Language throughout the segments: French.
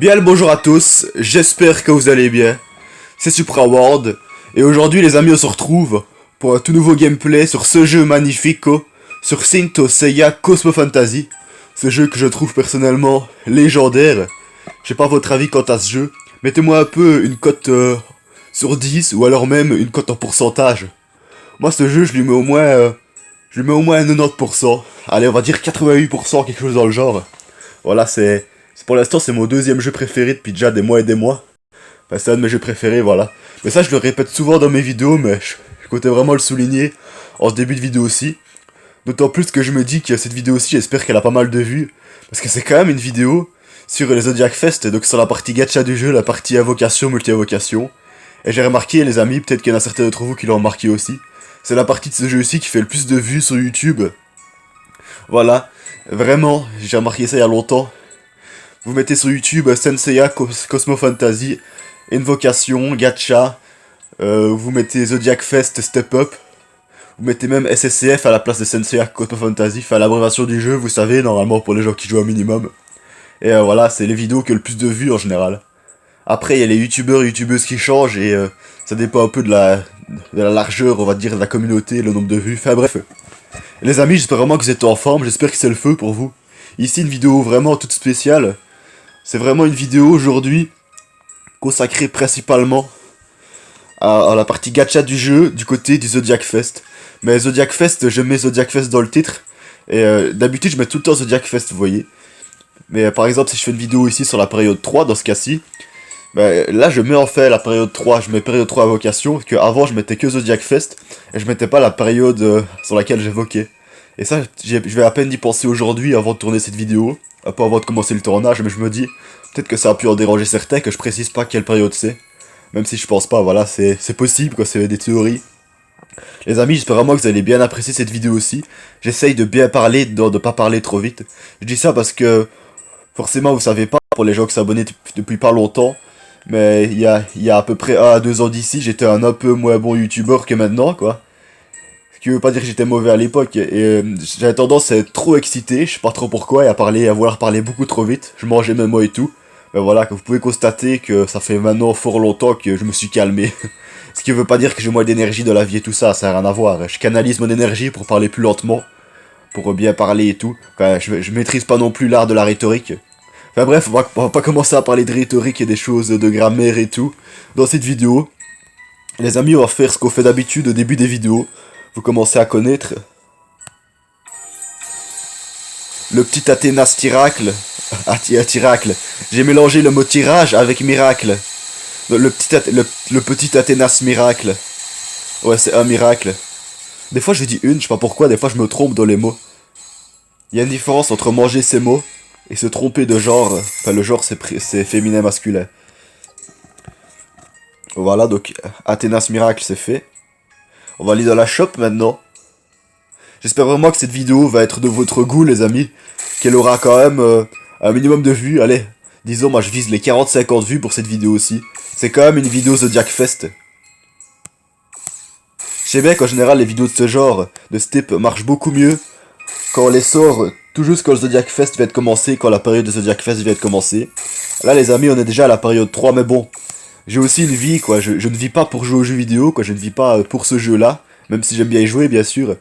Bien le bonjour à tous, j'espère que vous allez bien. C'est SupraWorld, et aujourd'hui les amis on se retrouve pour un tout nouveau gameplay sur ce jeu magnifique, sur Saint Seiya Cosmo Fantasy. Ce jeu que je trouve personnellement légendaire. Je sais pas votre avis quant à ce jeu. Mettez-moi un peu une cote sur 10 ou alors même une cote en pourcentage. Moi ce jeu je lui mets au moins un 90%. Allez on va dire 88%, quelque chose dans le genre. Voilà pour l'instant c'est mon deuxième jeu préféré depuis déjà des mois et des mois. Enfin c'est un de mes jeux préférés, voilà. Mais ça je le répète souvent dans mes vidéos, mais je comptais vraiment le souligner en ce début de vidéo aussi. D'autant plus que je me dis que cette vidéo aussi j'espère qu'elle a pas mal de vues. Parce que c'est quand même une vidéo sur les Zodiac Fest, donc sur la partie gacha du jeu, la partie invocation, multi-invocation. Et j'ai remarqué les amis, peut-être qu'il y en a certains d'entre vous qui l'ont remarqué aussi. C'est la partie de ce jeu aussi qui fait le plus de vues sur YouTube. Voilà, vraiment, j'ai remarqué ça il y a longtemps. Vous mettez sur YouTube Senseiya Cosmo Fantasy, Invocation, Gacha, vous mettez Zodiac Fest Step Up, vous mettez même SSCF à la place de Senseiya Cosmo Fantasy, enfin l'abréviation du jeu, vous savez, normalement pour les gens qui jouent au minimum. Et voilà, c'est les vidéos qui ont le plus de vues en général. Après, il y a les youtubeurs et youtubeuses qui changent et ça dépend un peu de la largeur, on va dire, de la communauté, le nombre de vues, enfin bref. Les amis, j'espère vraiment que vous êtes en forme, j'espère que c'est le feu pour vous. Ici, une vidéo vraiment toute spéciale. C'est vraiment une vidéo aujourd'hui consacrée principalement à la partie gacha du jeu du côté du Zodiac Fest. Mais Zodiac Fest, je mets Zodiac Fest dans le titre. Et d'habitude, je mets tout le temps Zodiac Fest, vous voyez. Mais par exemple, si je fais une vidéo ici sur la période 3, dans ce cas-ci, là, je mets en fait la période 3, je mets période 3 invocation, parce qu'avant, je mettais que Zodiac Fest, et je mettais pas la période sur laquelle j'évoquais. Et ça, je vais à peine y penser aujourd'hui avant de tourner cette vidéo, un peu avant de commencer le tournage, mais je me dis, peut-être que ça a pu en déranger certains, que je précise pas quelle période c'est. Même si je pense pas, voilà, c'est possible, quoi, c'est des théories. Les amis, j'espère vraiment que vous allez bien apprécier cette vidéo aussi. J'essaye de bien parler, de pas parler trop vite. Je dis ça parce que, forcément, vous savez pas, pour les gens qui s'abonnent depuis pas longtemps, mais il y a à peu près 1 à 2 ans d'ici, j'étais un peu moins bon youtubeur que maintenant, quoi. Ce qui veut pas dire que j'étais mauvais à l'époque, et j'avais tendance à être trop excité, je sais pas trop pourquoi, et à vouloir parler beaucoup trop vite, je mangeais mes mots et tout. Mais voilà, que vous pouvez constater que ça fait maintenant fort longtemps que je me suis calmé. Ce qui veut pas dire que j'ai moins d'énergie de la vie et tout ça, ça n'a rien à voir. Je canalise mon énergie pour parler plus lentement, pour bien parler et tout. Enfin, je maîtrise pas non plus l'art de la rhétorique. Enfin bref, on va pas commencer à parler de rhétorique et des choses de grammaire et tout dans cette vidéo. Les amis, on va faire ce qu'on fait d'habitude au début des vidéos. Vous commencez à connaître le petit Athénas Tiracle. Tiracle. J'ai mélangé le mot tirage avec miracle. Le petit Athénas Miracle. Ouais, c'est un miracle. Des fois je dis une, je sais pas pourquoi, des fois je me trompe dans les mots. Il y a une différence entre manger ces mots et se tromper de genre. Enfin, le genre c'est féminin masculin. Voilà, donc Athénas Miracle c'est fait. On va aller dans la shop maintenant. J'espère vraiment que cette vidéo va être de votre goût, les amis. Qu'elle aura quand même un minimum de vues. Allez, disons, moi je vise les 40-50 vues pour cette vidéo aussi. C'est quand même une vidéo Zodiac Fest. Je sais bien qu'en général, les vidéos de ce genre, de ce type, marchent beaucoup mieux quand on les sort tout juste quand le Zodiac Fest vient de commencer, quand la période de Zodiac Fest vient de commencer. Là, les amis, on est déjà à la période 3, mais bon. J'ai aussi une vie, quoi. Je ne vis pas pour jouer aux jeux vidéo, quoi. Je ne vis pas pour ce jeu-là. Même si j'aime bien y jouer, bien sûr.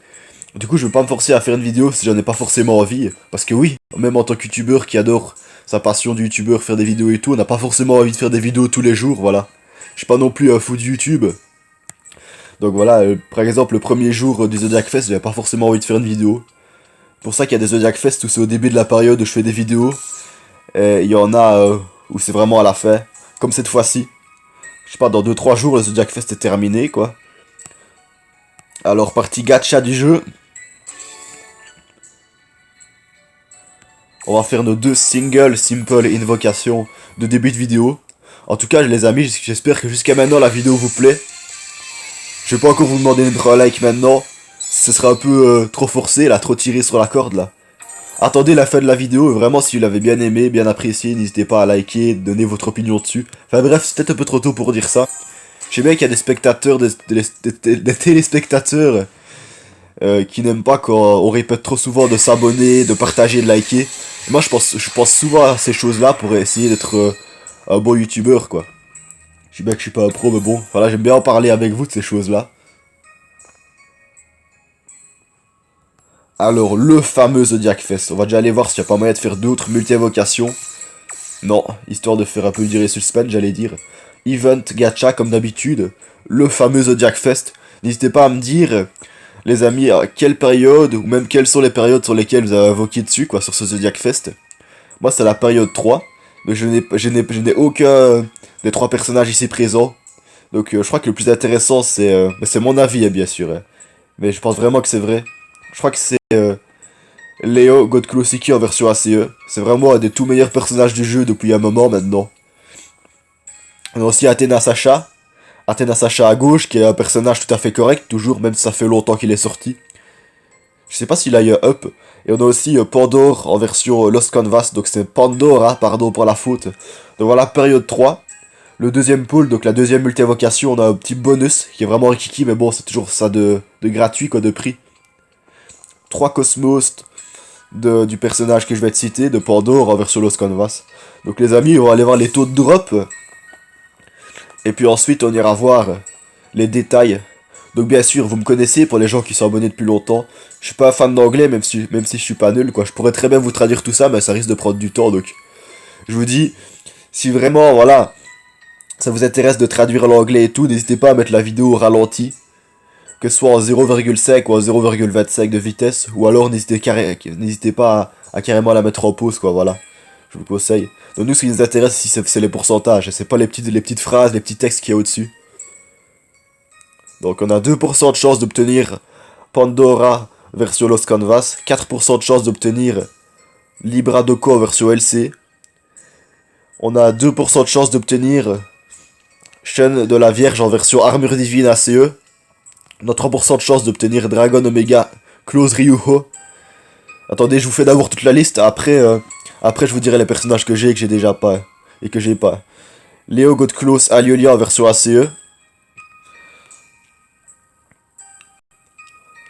Du coup, je vais pas me forcer à faire une vidéo si j'en ai pas forcément envie. Parce que oui, même en tant que youtubeur qui adore sa passion du youtubeur, faire des vidéos et tout, on n'a pas forcément envie de faire des vidéos tous les jours, voilà. Je suis pas non plus un fou de YouTube. Donc voilà, par exemple, le premier jour du Zodiac Fest, j'avais pas forcément envie de faire une vidéo. C'est pour ça qu'il y a des Zodiac Fest où c'est au début de la période où je fais des vidéos. Et il y en a où c'est vraiment à la fin. Comme cette fois-ci. Je sais pas, dans 2-3 jours, le Zodiac Fest est terminé, quoi. Alors, partie gacha du jeu. On va faire nos 2 singles simple invocations de début de vidéo. En tout cas, les amis, j'espère que jusqu'à maintenant la vidéo vous plaît. Je vais pas encore vous demander de un like maintenant. Ce sera un peu trop forcé, là, trop tiré sur la corde, là. Attendez la fin de la vidéo, et vraiment, si vous l'avez bien aimé, bien apprécié, n'hésitez pas à liker, donner votre opinion dessus. Enfin bref, c'est peut-être un peu trop tôt pour dire ça. Je sais bien qu'il y a des spectateurs, des téléspectateurs qui n'aiment pas quand on répète trop souvent de s'abonner, de partager, de liker. Et moi, je pense souvent à ces choses-là pour essayer d'être un bon youtubeur quoi. Je sais bien que je suis pas un pro, mais bon, voilà, j'aime bien en parler avec vous de ces choses-là. Alors, le fameux Zodiac Fest. On va déjà aller voir s'il n'y a pas moyen de faire d'autres multi-invocations. Non, histoire de faire un peu durer suspense, j'allais dire. Event gacha comme d'habitude. Le fameux Zodiac Fest. N'hésitez pas à me dire, les amis, à quelle période, ou même quelles sont les périodes sur lesquelles vous avez invoqué dessus, quoi, sur ce Zodiac Fest. Moi, c'est la période 3. Donc, je n'ai aucun des trois personnages ici présents. Donc, je crois que le plus intéressant, c'est mon avis, hein, bien sûr. Hein. Mais je pense vraiment que c'est vrai. Je crois que c'est Léo Godklosiki en version ACE. C'est vraiment un des tout meilleurs personnages du jeu depuis un moment maintenant. On a aussi Athena Sacha. Athena Sacha à gauche, qui est un personnage tout à fait correct, toujours, même si ça fait longtemps qu'il est sorti. Je sais pas s'il a eu un up. Et on a aussi Pandore en version Lost Canvas, donc c'est Pandora, pardon pour la faute. Donc voilà, période 3. Le deuxième pool, donc la deuxième multi-invocation, on a un petit bonus, qui est vraiment rikiki, mais bon, c'est toujours ça de gratuit, quoi, de prix. 3 cosmos du personnage que je vais te citer, de Pandore en version Lost Canvas. Donc les amis, on va aller voir les taux de drop. Et puis ensuite, on ira voir les détails. Donc bien sûr, vous me connaissez pour les gens qui sont abonnés depuis longtemps. Je suis pas un fan d'anglais, même si je suis pas nul, quoi. Je pourrais très bien vous traduire tout ça, mais ça risque de prendre du temps, donc... Je vous dis, si vraiment, voilà, ça vous intéresse de traduire l'anglais et tout, n'hésitez pas à mettre la vidéo au ralenti. Que ce soit en 0,5 ou en 0,25 de vitesse, ou alors n'hésitez pas à carrément la mettre en pause, quoi, voilà. Je vous conseille. Donc nous, ce qui nous intéresse ici, c'est les pourcentages, c'est pas les petites phrases, les petits textes qu'il y a au-dessus. Donc on a 2% de chance d'obtenir Pandora version Lost Canvas, 4% de chance d'obtenir Libra Doko version LC. On a 2% de chance d'obtenir Chaîne de la Vierge en version Armure Divine ACE. On a 3% de chance d'obtenir Dragon Omega Close Ryuho. Attendez, je vous fais d'abord toute la liste, après je vous dirai les personnages que j'ai et que j'ai déjà pas. Et que j'ai pas. Léo God Close Aliolia en version ACE.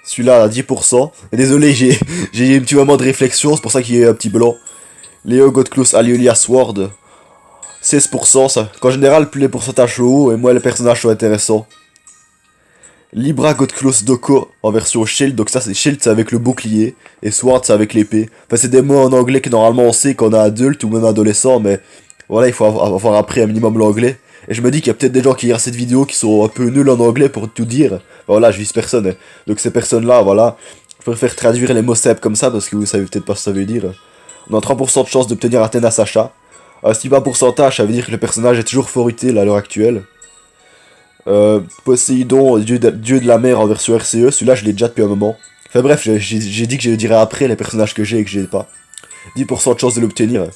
Celui-là à 10%. Et désolé, j'ai eu un petit moment de réflexion, c'est pour ça qu'il y a un petit blanc. Léo God Close Aliolia Sword. 16%, ça. En général, plus les pourcentages sont hauts et moins les personnages sont intéressants. Libra God Close Doko en version Shield, donc ça c'est Shield c'est avec le bouclier, et Sword c'est avec l'épée. Enfin c'est des mots en anglais que normalement on sait quand on est adulte ou même adolescent, mais voilà, il faut avoir appris un minimum l'anglais. Et je me dis qu'il y a peut-être des gens qui regardent cette vidéo qui sont un peu nuls en anglais pour tout dire. Voilà, je vise personne. Hein. Donc ces personnes-là, voilà, je préfère traduire les mots simples comme ça parce que vous savez peut-être pas ce que ça veut dire. On a 3% de chance d'obtenir Athena Sacha. Si bas pourcentage, ça veut dire que le personnage est toujours fort utile à l'heure actuelle. Poséidon, dieu de la mer en version RCE, celui-là je l'ai déjà depuis un moment. Enfin bref, j'ai dit que je le dirais après les personnages que j'ai et que j'ai pas. 10% de chance de l'obtenir.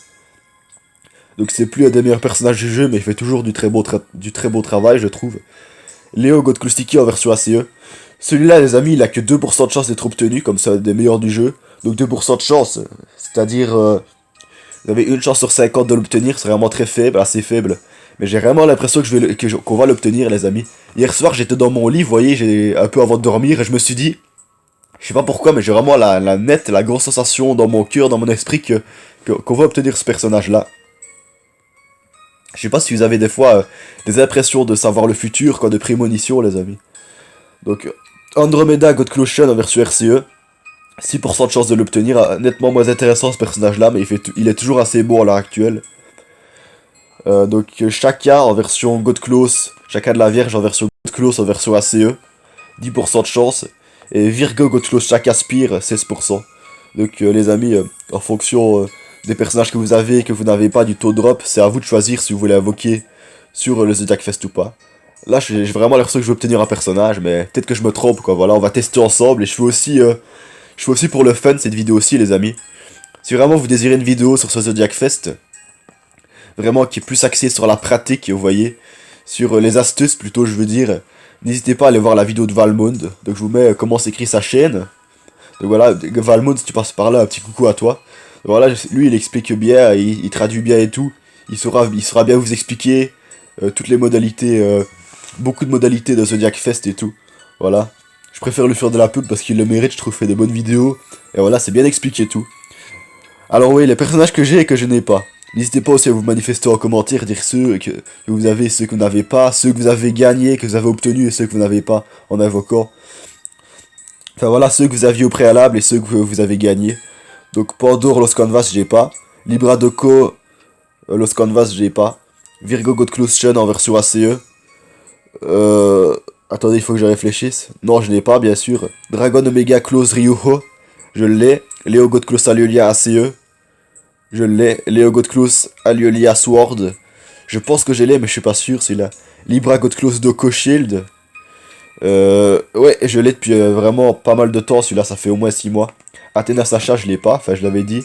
Donc c'est plus un des meilleurs personnages du jeu, mais il fait toujours du très beau travail, je trouve. Léo Godklustiki en version ACE. Celui-là, les amis, il a que 2% de chance d'être obtenu, comme c'est un des meilleurs du jeu. Donc 2% de chance, c'est-à-dire... vous avez une chance sur 50 de l'obtenir, c'est vraiment très faible, assez faible. Mais j'ai vraiment l'impression qu'on va l'obtenir, les amis. Hier soir, j'étais dans mon lit, vous voyez, j'ai un peu avant de dormir, et je me suis dit... Je sais pas pourquoi, mais j'ai vraiment la grosse sensation dans mon cœur, dans mon esprit, qu'on va obtenir ce personnage-là. Je sais pas si vous avez des fois des impressions de savoir le futur, quoi, de prémonition, les amis. Donc, Andromeda Godclotion en version RCE. 6% de chance de l'obtenir, nettement moins intéressant ce personnage-là, mais il est toujours assez beau à l'heure actuelle. Donc, Shaka en version Godclose, Shaka de la Vierge en version Godclose en version ACE. 10% de chance. Et Virgo Godclose Shaka Spire, 16%. Donc, les amis, en fonction... des personnages que vous avez et que vous n'avez pas du taux de drop, c'est à vous de choisir si vous voulez invoquer sur le Zodiac Fest ou pas. Là, j'ai vraiment l'impression que je vais obtenir un personnage, mais peut-être que je me trompe, quoi. Voilà, on va tester ensemble et je fais aussi pour le fun cette vidéo aussi, les amis. Si vraiment vous désirez une vidéo sur ce Zodiac Fest, vraiment qui est plus axée sur la pratique, vous voyez, sur les astuces plutôt, je veux dire, n'hésitez pas à aller voir la vidéo de Valmond. Donc je vous mets comment s'écrit sa chaîne. Donc voilà, Valmond, si tu passes par là, un petit coucou à toi. Voilà, lui il explique bien, il traduit bien et tout. Il saura bien vous expliquer toutes les modalités, beaucoup de modalités de Zodiac Fest et tout. Voilà. Je préfère lui faire de la pub parce qu'il le mérite, je trouve qu'il fait des bonnes vidéos. Et voilà, c'est bien expliqué tout. Alors oui, les personnages que j'ai et que je n'ai pas. N'hésitez pas aussi à vous manifester en commentaire, dire ceux que vous avez, ceux que vous n'avez pas, ceux que vous avez gagnés, que vous avez obtenus et ceux que vous n'avez pas en invoquant. Enfin voilà, ceux que vous aviez au préalable et ceux que vous avez gagnés. Donc Pandore, Los Canvas, j'ai pas. Libra Doko, Los Canvas, j'ai pas. Virgo Godclusion en version ACE. Attendez, il faut que je réfléchisse. Non, je l'ai pas, bien sûr. Dragon Omega Close Ryuho, je l'ai. Léo Godclose Aliolia ACE, je l'ai. Léo Godclose Aliolia Sword, je pense que je l'ai, mais je suis pas sûr, c'est là. Libra Godclose Doko Shield. Ouais, je l'ai depuis vraiment pas mal de temps, celui-là, ça fait au moins 6 mois. Athena Sacha, je l'ai pas, enfin, je l'avais dit.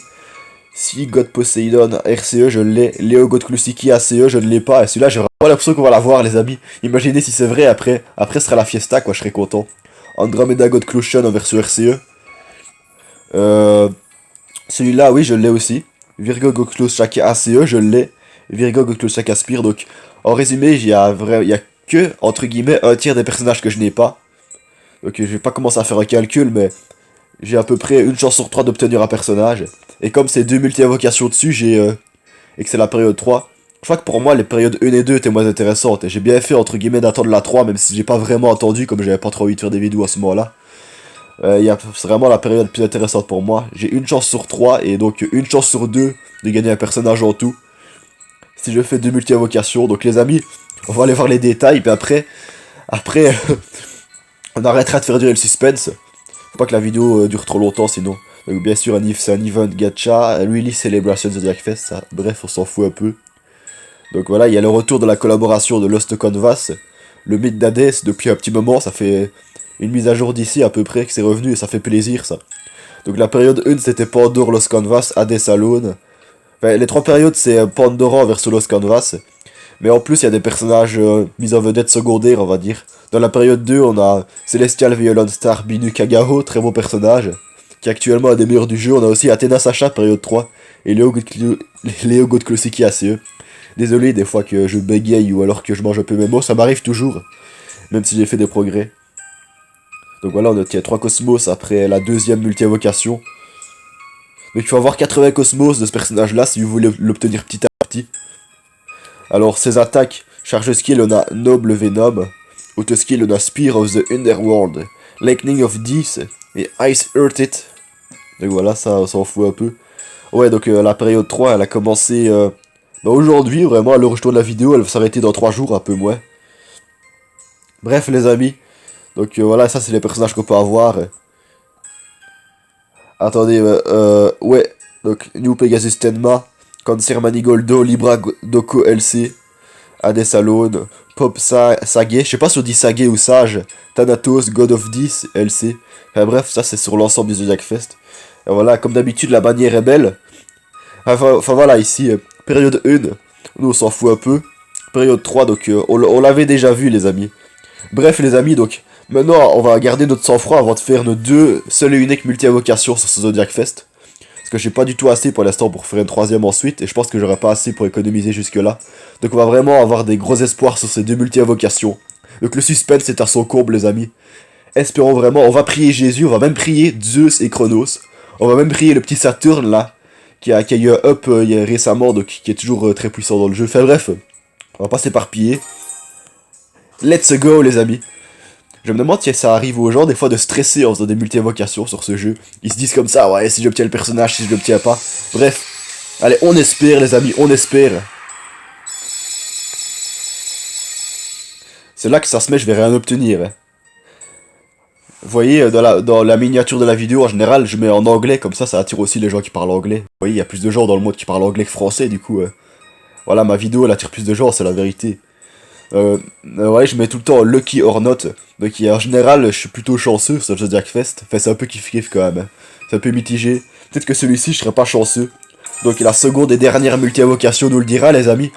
Si God Poseidon RCE, je l'ai. Léo God Klusiki ACE, je ne l'ai pas. Et celui-là, j'ai vraiment l'impression qu'on va l'avoir, les amis. Imaginez si c'est vrai après. Après, ce sera la fiesta, quoi, je serais content. Andromeda God Clushion en version RCE. Celui-là, oui, je l'ai aussi. Virgo God Klushaka ACE, je l'ai. Virgo God Klushaka Spire. Donc, en résumé, il y a que, entre guillemets, un tiers des personnages que je n'ai pas. Donc, je vais pas commencer à faire un calcul, mais j'ai à peu près une chance sur 3 d'obtenir un personnage. Et comme c'est 2 multi-invocations dessus, et que c'est la période 3, je crois que pour moi, les périodes 1 et 2 étaient moins intéressantes. Et j'ai bien fait, entre guillemets, d'attendre la 3, même si j'ai pas vraiment attendu, comme j'avais pas trop envie de faire des vidéos à ce moment-là. C'est vraiment la période plus intéressante pour moi. J'ai une chance sur 3, et donc une chance sur 2 de gagner un personnage en tout. Si je fais 2 multi-invocations. Donc les amis, on va aller voir les détails, puis après, on arrêtera de faire durer le suspense. Faut pas que la vidéo dure trop longtemps sinon. Donc bien sûr, c'est un event gacha, Release Celebration Zodiac Fest, ça. Bref, on s'en fout un peu. Donc voilà, il y a le retour de la collaboration de Lost Canvas, le mythe d'Hadès depuis un petit moment, ça fait une mise à jour d'ici à peu près que c'est revenu et ça fait plaisir ça. Donc la période 1 c'était Pandore, Lost Canvas, Hades Alone. Enfin, les 3 périodes c'est Pandora versus Lost Canvas. Mais en plus il y a des personnages mis en vedette secondaires on va dire. Dans la période 2 on a Celestial Violent Star Binu Kagaho, très beau personnage, qui est actuellement un des meilleurs du jeu. On a aussi Athena Sacha, période 3, et Léo Godklosiki ACE. Désolé des fois que je bégaye ou alors que je mange un peu mes mots, ça m'arrive toujours, même si j'ai fait des progrès. Donc voilà, on obtient 3 cosmos après la deuxième multi-invocation. Donc il faut avoir 80 cosmos de ce personnage-là si vous voulez l'obtenir petit à petit. Alors ses attaques, charge skill on a Noble Venom, auto skill on a Spear of the Underworld, Lightning of Death et Ice Earthed. Donc voilà, ça on s'en fout un peu. Ouais, donc la période 3 elle a commencé aujourd'hui, vraiment à l'heure où je tourne la vidéo, elle va s'arrêter dans 3 jours, un peu moins. Bref les amis, donc voilà, ça c'est les personnages qu'on peut avoir. Attendez, ouais, donc New Pegasus Tenma, Cancer Manigoldo, Libra Doko LC, Hades Alone, Pop Sage, je sais pas si on dit Sage ou Sage, Thanatos, God of Death, LC. Enfin bref, ça c'est sur l'ensemble du Zodiac Fest. Et voilà, comme d'habitude, la bannière est belle. Enfin voilà, ici, période 1, nous on s'en fout un peu. Période 3, donc on l'avait déjà vu les amis. Bref les amis, donc maintenant on va garder notre sang-froid avant de faire nos 2 seules et uniques multi-invocations sur ce Zodiac Fest. Parce que j'ai pas du tout assez pour l'instant pour faire une 3ème ensuite, et je pense que j'aurai pas assez pour économiser jusque là. Donc on va vraiment avoir des gros espoirs sur ces 2 multi-invocations. Donc le suspense est à son comble les amis. Espérons vraiment, on va prier Jésus, on va même prier Zeus et Chronos. On va même prier le petit Saturne là, qui a eu un up récemment, donc qui est toujours très puissant dans le jeu. Enfin bref, on va pas s'éparpiller. Let's go les amis. Je me demande si ça arrive aux gens des fois de stresser en faisant des multi-invocations sur ce jeu. Ils se disent comme ça, ouais, si j'obtiens le personnage, si je l'obtiens pas. Bref, allez, on espère les amis, on espère. C'est là que ça se met, je vais rien obtenir. Hein. Vous voyez, dans la miniature de la vidéo, en général, je mets en anglais, comme ça attire aussi les gens qui parlent anglais. Vous voyez, il y a plus de gens dans le monde qui parlent anglais que français, du coup, voilà, ma vidéo, elle attire plus de gens, c'est la vérité. Ouais, je mets tout le temps Lucky or Not, donc en général, je suis plutôt chanceux sur le Zodiac Fest. Enfin, c'est un peu kiff-kiff quand même, hein. C'est un peu mitigé. Peut-être que celui-ci, je serais pas chanceux. Donc la seconde et dernière multi-invocation nous le dira, les amis.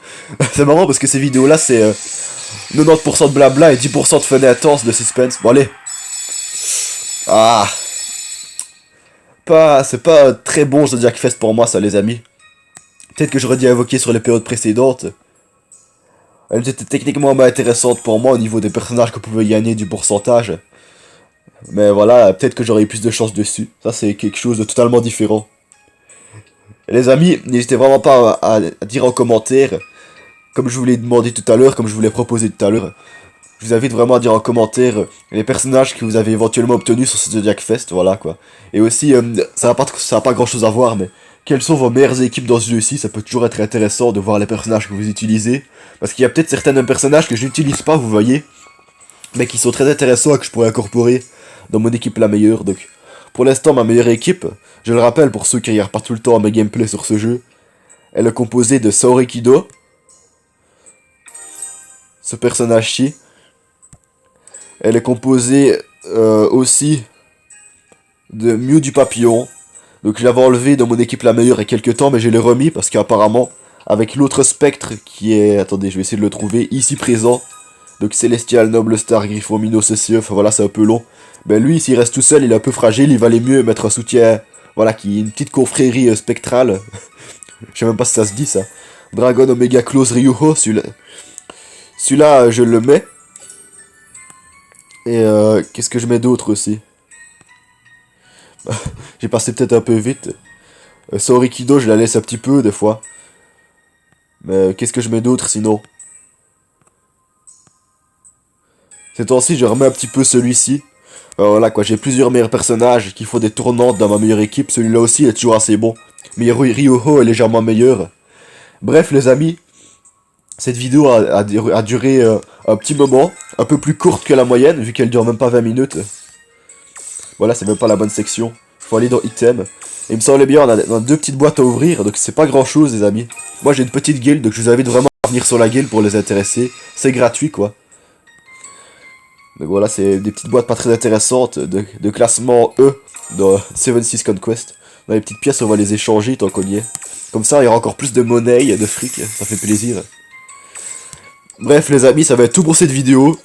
C'est marrant parce que ces vidéos-là, c'est 90% de blabla et 10% de fun intense de suspense. Bon, allez. Ah. C'est pas un très bon Zodiac Fest pour moi, ça, les amis. Peut-être que j'aurais dû invoquer sur les périodes précédentes. Elle était techniquement moins intéressante pour moi au niveau des personnages qu'on pouvait gagner du pourcentage. Mais voilà, peut-être que j'aurais eu plus de chance dessus. Ça, c'est quelque chose de totalement différent. Et les amis, n'hésitez vraiment pas à dire en commentaire, comme je vous l'ai demandé tout à l'heure, comme je vous l'ai proposé tout à l'heure. Je vous invite vraiment à dire en commentaire les personnages que vous avez éventuellement obtenus sur ce Zodiac Fest, voilà quoi. Et aussi, ça va pas grand chose à voir, mais quelles sont vos meilleures équipes dans ce jeu-ci? Ça peut toujours être intéressant de voir les personnages que vous utilisez. Parce qu'il y a peut-être certains personnages que je n'utilise pas, vous voyez, mais qui sont très intéressants et que je pourrais incorporer dans mon équipe la meilleure. Donc, pour l'instant, ma meilleure équipe, je le rappelle pour ceux qui regardent pas tout le temps mes gameplays sur ce jeu, elle est composée de Saorikido, ce personnage-ci. Elle est composée aussi de Mew du Papillon. Donc je l'avais enlevé dans mon équipe la meilleure il y a quelques temps, mais je l'ai remis parce qu'apparemment, avec l'autre spectre qui est... Attendez, je vais essayer de le trouver, ici présent. Donc Célestial, Noble Star, Griffon, Minot, CCE, enfin voilà, c'est un peu long. Ben lui, s'il reste tout seul, il est un peu fragile, il valait mieux mettre un soutien... Voilà, qui est une petite confrérie spectrale. Je sais même pas si ça se dit ça. Dragon Omega Close Ryuho, celui-là... Celui-là, je le mets. Et qu'est-ce que je mets d'autre aussi? J'ai passé peut-être un peu vite. Saorikido, je la laisse un petit peu des fois. Mais qu'est-ce que je mets d'autre sinon? Ces temps-ci, je remets un petit peu celui-ci. Voilà quoi, j'ai plusieurs meilleurs personnages qui font des tournantes dans ma meilleure équipe. Celui-là aussi il est toujours assez bon. Mais Ryoho est légèrement meilleur. Bref les amis, cette vidéo a duré un petit moment. Un peu plus courte que la moyenne, vu qu'elle dure même pas 20 minutes. Voilà, c'est même pas la bonne section. Faut aller dans item. Et il me semblait bien, on a deux petites boîtes à ouvrir, donc c'est pas grand chose les amis. Moi j'ai une petite guilde, donc je vous invite vraiment à venir sur la guilde pour les intéresser. C'est gratuit quoi. Donc voilà, c'est des petites boîtes pas très intéressantes de classement E dans 76 Conquest. Dans les petites pièces, on va les échanger tant qu'on y est. Comme ça, il y aura encore plus de monnaie, de fric, ça fait plaisir. Bref les amis, ça va être tout pour cette vidéo.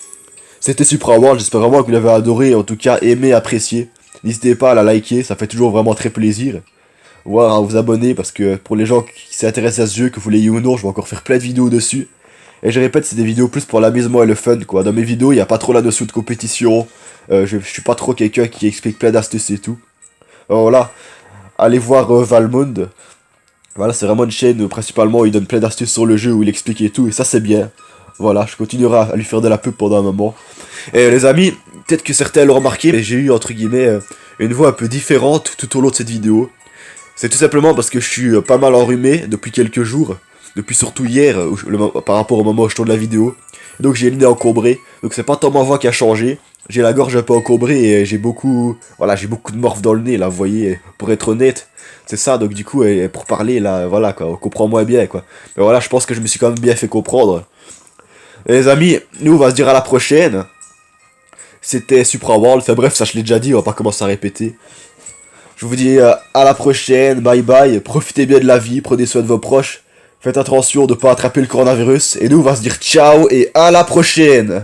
C'était Supra World, j'espère vraiment que vous l'avez adoré, en tout cas aimé, apprécié. N'hésitez pas à la liker, ça fait toujours vraiment très plaisir. Voire à vous abonner, parce que pour les gens qui s'intéressent à ce jeu, que vous l'ayez ou non, je vais encore faire plein de vidéos dessus. Et je répète, c'est des vidéos plus pour l'amusement et le fun, quoi. Dans mes vidéos, il n'y a pas trop la notion de compétition. Je suis pas trop quelqu'un qui explique plein d'astuces et tout. Alors voilà, allez voir Valmond. Voilà, c'est vraiment une chaîne où principalement il donne plein d'astuces sur le jeu, où il explique et tout, et ça c'est bien. Voilà, je continuerai à lui faire de la pub pendant un moment. Et les amis, peut-être que certains l'ont remarqué, mais j'ai eu entre guillemets une voix un peu différente tout au long de cette vidéo. C'est tout simplement parce que je suis pas mal enrhumé depuis quelques jours. Depuis surtout hier, par rapport au moment où je tourne la vidéo. Donc j'ai le nez encombré. Donc c'est pas tant ma voix qui a changé. J'ai la gorge un peu encombrée et j'ai beaucoup... Voilà, j'ai beaucoup de morph dans le nez là, vous voyez. Pour être honnête, c'est ça. Donc du coup, pour parler là, voilà quoi, on comprend moins bien quoi. Mais voilà, je pense que je me suis quand même bien fait comprendre. Et les amis, nous on va se dire à la prochaine. C'était Supra World. Enfin bref, ça je l'ai déjà dit, on va pas commencer à répéter. Je vous dis à la prochaine, bye bye, profitez bien de la vie, prenez soin de vos proches. Faites attention de ne pas attraper le coronavirus. Et nous, on va se dire ciao et à la prochaine.